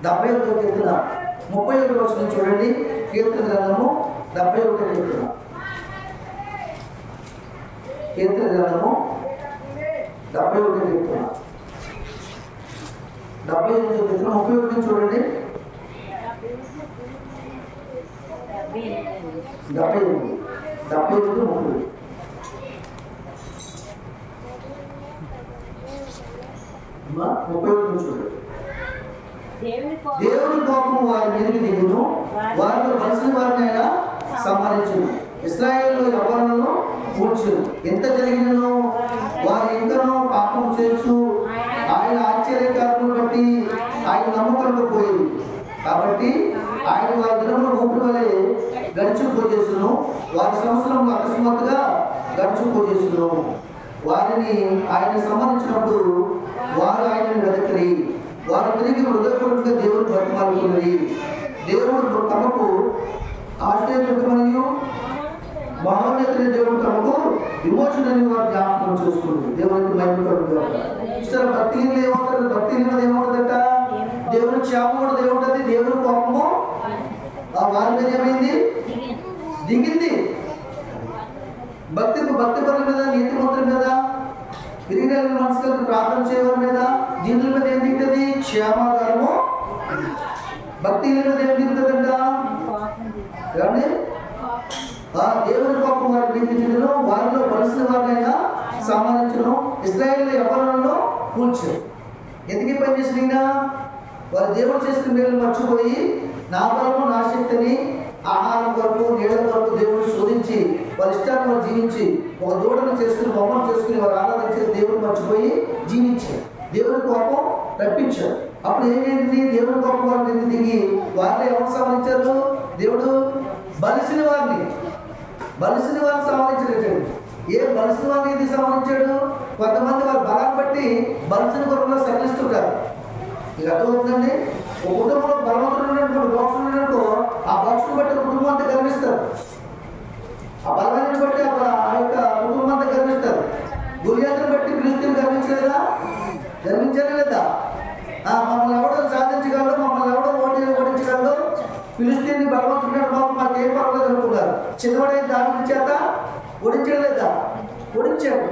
71వ కీర్తన 31వ వచనం చూడండి. కీర్తన గ్రంథము 71వ కీర్తన. కీర్తన గ్రంథము 71వ కీర్తన 78వ కీర్తన 31 చూడండి. 78 30 31 చూడండి. దేవుని కోపము వారి మీదకి దిగును, వారిలో కలిసిన వారినైనా సంహరించును, ఇశ్రాయేలు యవ్వనులను కూర్చును. ఎంత జరిగినను వారు ఇంకనూ పాపం చేస్తూ ఆయన ఆశ్చర్యకారులను బట్టి ఆయన నమ్మకంలో పోయింది. కాబట్టి ఆయన వారి దినములు ఊపిరి వలె గడిచిపోజేసును, వారి సంవత్సరంలో అకస్మాత్తుగా గడిచిపోజేసును. వారిని ఆయన సంహరించినప్పుడు వారు ఆయనను వెదకరి, వారు తిరిగి హృదయపూర్వకంగా దేవుని బ్రతమాలుకున్నది. దేవుడు తమకు ఆశ్చర్యకరమైన మహోన్నతుని దేవుడు తమకు విమోచనని వారు జ్ఞాపకం చేసుకుంటుంది. దేవునికి మహిమ ఇస్తారు. భక్తిహీనులు ఏమవుతారు? భక్తిహీనులు ఏమవుతుందట? దేవుని క్షేమం కూడా దేవుడు, దేవుని కోపము వారి మీద ఏమైంది? దిగింది. భక్తి పరుల మీద, నీతిమంతుల మీద, విరిగిన మనసులకు ప్రార్థన చేయవారి మీద, దీనుల మీద ఏం దిగుతుంది? క్షేమాగారము. భక్తిహీనుల మీద ఏం దిగుతుందంట? ఏమండి? దేవుని కోపం వారి నీతి దిగును, వారిలో బలిసిన వారినైనా సంహరించును, ఇశ్రాయేలు యవ్వనులను కూల్చు. ఎందుకు పని చేసిన? వారి దేవుడు చేసిన మేలు మర్చిపోయి నా బలము నా శక్తిని ఆహారం కొరకు నీళ్ళ కొరకు దేవుడు శోధించి వారి ఇష్టాన్ని వారు జీవించి ఒక దూడను చేసుకుని బొమ్మను చేసుకుని వారు ఆరాధన చేసి దేవుడిని మర్చిపోయి జీవించారు. దేవుని కోపం రప్పించారు. అప్పుడు ఏమైంది? దేవుని కోపం వారిని ఎందుకు దిగి వారిని ఎవరు సంహరించారు? దేవుడు బలిసిన వారిని సంహరించలేదు. ఏ బలిసిన వారిని ఇది సంహరించాడు? కొంతమంది వారి బలాన్ని బట్టి బలిసిన కొరకు సకలిస్తుంటారు. ఇక అర్థమవుతుందండి. ఒక కుటుంబంలో బలవంతుడు ఉన్నట్టు బాక్సులు ఉన్నట్టు ఆ బాక్సును బట్టి కుటుంబం అంతా గర్విస్తారు. ఆ బలవాన్ని బట్టి ఆ యొక్క కుటుంబం అంతా గర్విస్తారు. గురియాతను బట్టి ఫిలిష్తీయులు గర్వించలేదా? గర్వించాలి లేదా? మమ్మల్ని ఎవడో సాధించగలరు, మమ్మల్ని ఎవడో ఓడించగలరు, ఫిలిష్తీయుని బలవంతుడు బాబు మాకేం పర్వాలేదు అనుకున్నారు. చిన్నవాడైన దాని చేత ఓడించలేదా? ఓడించాడు.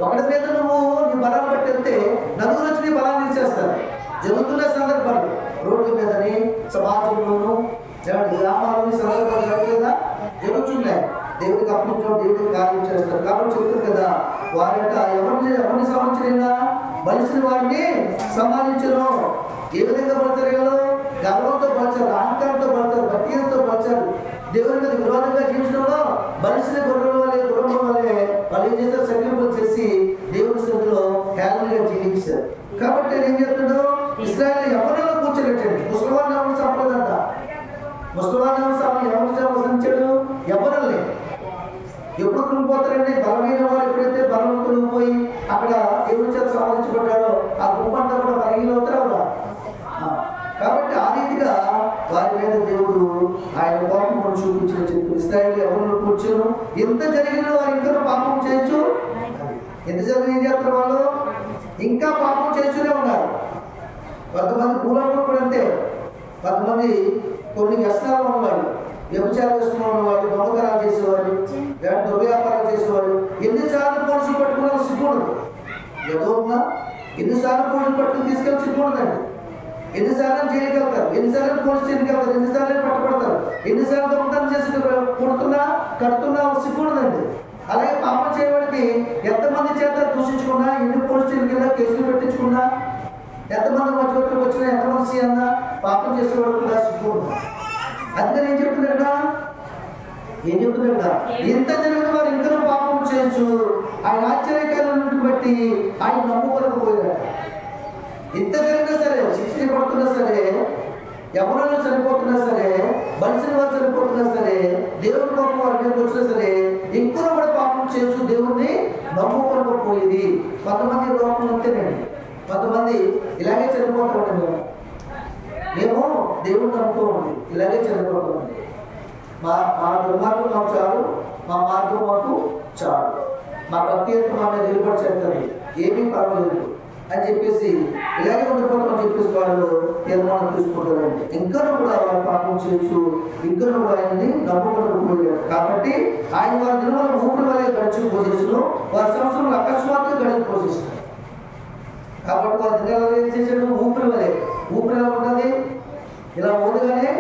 ఒకటి మీద నువ్వు నీ బలాన్ని బట్టి వెళ్తే నలుగురు వచ్చి నీ బలాన్ని ఇచ్చేస్తారు. జరుగుతున్న సందర్భాలు రోడ్ల మీదని, సమాజంలోనూ, గ్రామాలని సందర్భాలు జరగలేదా? జరుగుతున్నాయి. దేవుడికి అప్పగించడం, దేవుడికి కార్యం చేస్తారు. కాబట్టి చెప్తారు కదా, వారంట ఎవరిని సంబంధించిన బలిసిన వారిని సంపాదించరు. ఏ విధంగా పడతారు? గర్వంతో పడతారు, అహంకారంతో పడతారు, భక్తితో పడతారు. దేవుని మీద విరోధంగా జీవించడంలో బలిసిన గుర్రం వల్లే వాళ్ళు ఏం చేస్తారు? సంకల్పం చేసి దేవుని స్థితిలో హేళనగా జీవించారు. కాబట్టి నేను ఏం చెప్తాడు? ఇశ్రాయేలు యవ్వనులను కూర్చోబెట్టండి. ముసలివాడిని ఎవరు చంపలేదంట. ముసలివాడిని ఎవరు సంచాడు? యవ్వనుల్ని. ఎప్పుడు కొనుక్కోతారండి? బలమైన వారు ఎప్పుడైతే బలం కొనుక్కిపోయి అక్కడ దేవుని చేత సంబంధించబడ్డాడో ఆ గుంపంతా కూడా బలహీన అవుతారా? కాబట్టి ఆ రీతిగా వారి మీద దేవుడు ఆయన కోపం చూపించిన చెప్పు. ఇశ్రాయేలు యవ్వనులను కూర్చోను. ఎంత జరిగినా వారు ఇంకా పాపం చేయొచ్చు. ఎంత జరిగిన ఏం చేస్తారు? వాళ్ళు ఇంకా పాపం చేస్తూనే ఉన్నారు. కొంతమంది పూర్వంలో కూడా అంతే. కొంతమంది కొన్ని వ్యసనాలు ఉన్నవాళ్ళు, వ్యభిచార వ్యసనం ఉన్నవాళ్ళు, దొంగతనాలు చేసేవాళ్ళు, దుర్వ్యాపారాలు చేసేవాళ్ళు. ఎన్నిసార్లు పోలీసులు పట్టుకున్నారు? సిగ్గుండదు. ఏదో ఉన్నా ఎన్నిసార్లు పోలీసులు పట్టుకుని తీసుకెళ్ళి సిగ్గుండదండి. ఎన్నిసార్లు జైలుకి వెళ్తారు, ఎన్నిసార్లు పోలీస్ స్టేషన్కి వెళ్తారు, ఎన్నిసార్లు పట్టుబడతారు, ఎన్నిసార్లు దొంగతనం చేసి కడుతున్నా సిగ్గుండదండి. అలాగే పాపం చేయడానికి ఎంతమంది చేత దూషించుకున్నా, ఎన్ని పోలీస్ స్టేషన్ కింద కేసులు పెట్టించుకున్నా, ఎంతమంది మధ్యవర్తులకు వచ్చినా, ఎంతమంది అన్నా పాపం చేసేవాడు కూడా సిగ్గుండదు. అందుకని ఏం చెప్తున్నాడు? ఎంత జరిగిన వారు ఇంకా పాపం చేయొచ్చు. ఆయన ఆశ్చర్యకాలను బట్టి ఆయన నమ్ముకోలేకపోయారు. ఎంత జరిగినా సరే, శిక్షణ పడుతున్నా సరే, ఎవరైనా చనిపోతున్నా సరే, బలిసిన వారు చనిపోతున్నా సరే, దేవుని కోపం వారి మీదకి వచ్చినా సరే, ఇంకా కూడా పాపం చేయొచ్చు. దేవుణ్ణి నమ్ముకోలేకపోయేది. కొంతమంది లోపం ఉంటేనండి, కొంతమంది ఇలాగే చనిపోతామండి. మేము దేవుణ్ణి నమ్ముకోమండి, ఇలాగే చనిపోతామండి. మా దుర్మార్గం మాకు చాలు, మా మార్గం మాకు చాలు, మా భక్తి యొక్క మా మీద నిలబడి చేస్తుంది, ఏమీ పర్వాలేదు అని చెప్పేసి ఇలాగే ఉండిపోతామని చెప్పేసి వాళ్ళు తీర్మానం తీసుకుంటారంటే ఇంకా కూడా వారు పాపం చేయొచ్చు, ఇంకా కూడా ఆయన్ని నమ్మకం. కాబట్టి ఆయన వారి దినములు ఊపిరి వలె గడిచిపోజేసును, వారి సంవత్సరంలో అకస్మాత్తుగా గడిచిపోజేస్తారు. కాబట్టి వారి దినాలు ఏం చేశాడు? ఊపిరి వలె. ఊపిరి ఎలా ఉంటుంది? ఇలా ఊదగానే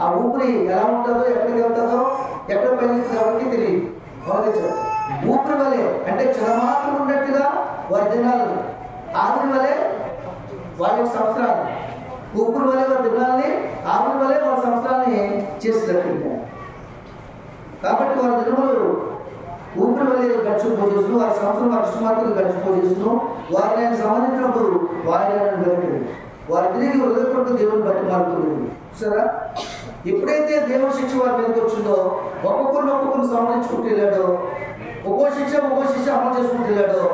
ఆ ఊపిరి ఎలా ఉంటుందో, ఎక్కడికి వెళ్తుందో, ఎక్కడ పయనిస్తుందో ఎవరికి తెలియదు. ఊపిరి వలె అంటే క్షణమాత్రం ఉన్నట్టుగా వారి దినాలు, ఆవిరి వలె వాళ్ళ సంవత్సరాలు, ఊపిరి వలె వారి దినాలని, ఆవిరి వలె వాళ్ళ సంవత్సరాన్ని చేసినట్టు. కాబట్టి వారి దినములు ఊపిరి వలె గడిచిపోజేసును, వారి సంవత్సరం అకస్మాత్తుగా గడిచిపోజేసును. వారిని ఆయన సంబంధించినప్పుడు వారిని ఆయన వెనకడు, వారి తిరిగి హృదయపూర్వక దేవుని బట్టి మారుతుంది. సరే, ఎప్పుడైతే దేవుని శిక్ష వారి మీదకి వచ్చిందో ఒక్కొక్కరిని సంబంధించుకుంటూ వెళ్ళాడో, ఒక్కో శిక్ష అమలు చేసుకుంటూ వెళ్ళాడో,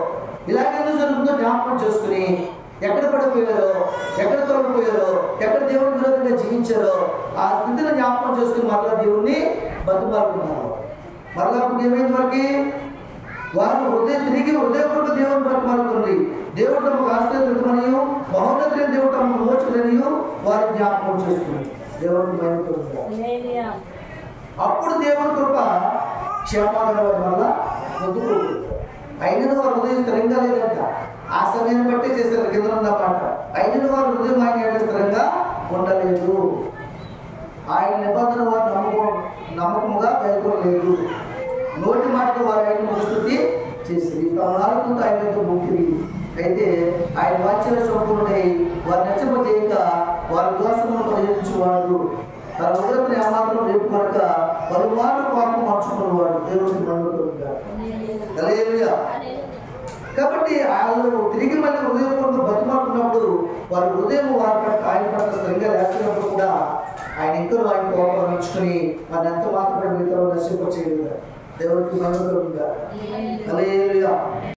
ఇలాగెందుకు జరుగుతుందో జ్ఞాపకం చేసుకుని ఎక్కడ పడిపోయారో, ఎక్కడ తొలగిపోయారో, ఎక్కడ దేవుని విరోధంగా జీవించారో ఆ స్థితిని జ్ఞాపకం చేసుకుని మరలా దేవుణ్ణి బతిమాలుకున్నారు. మరలా ఏమైంది వారికి? వారు తిరిగి హృదయపూర్వక దేవుని బతిమాలుకుంది. దేవుడు తమకు ఆశ్రయించమనియు మహోన్నతులైన దేవుడు తమకు మోచడనియు వారి జ్ఞాపకం చేసుకున్నారు. దేవుడికి మహిమ. అప్పుడు దేవుని కృప క్షేమాల వల్ల ముందుకు అయినను వారు హృదయం స్థిరంగా లేదంట. ఆ సమయాన్ని బట్టి చేశారు కింద ఉన్నమాట. అయినను వారు హృదయం ఆయన స్థిరంగా ఉండలేదు. ఆయన నిబంధన వారు నమ్మకముగా కైకొనలేదు. నోటి మాటతో వారు ఆయన స్తుతి చేసి నాలుగుతో ఆయనతో ముక్కిరి. అయితే ఆయన వాక్యాల సంపూర్ణై వారు నచ్చపజేయక వారి దోషమును పరిహరించేవాడు. తన ఉదయతను ఏమాత్రం రేపు కనుక పలుమార్లు పాపం మార్చుకునేవాడు. దేవుడికి మహిమ. హల్లెలూయా. కాబట్టి వాళ్ళు తిరిగి మళ్ళీ హృదయపూర్వకంగా బతిమాలుకున్నప్పుడు వారి హృదయం వారి పట్ల ఆయన పట్ల స్థిరంగా లేచినప్పుడు కూడా ఆయన ఇంకా ఆయన కోపం ఉంచుకుని మన ఎంత మాత్రం మిగతా నశింప చేయలేదు. దేవుడికి మహిమ. హల్లెలూయా.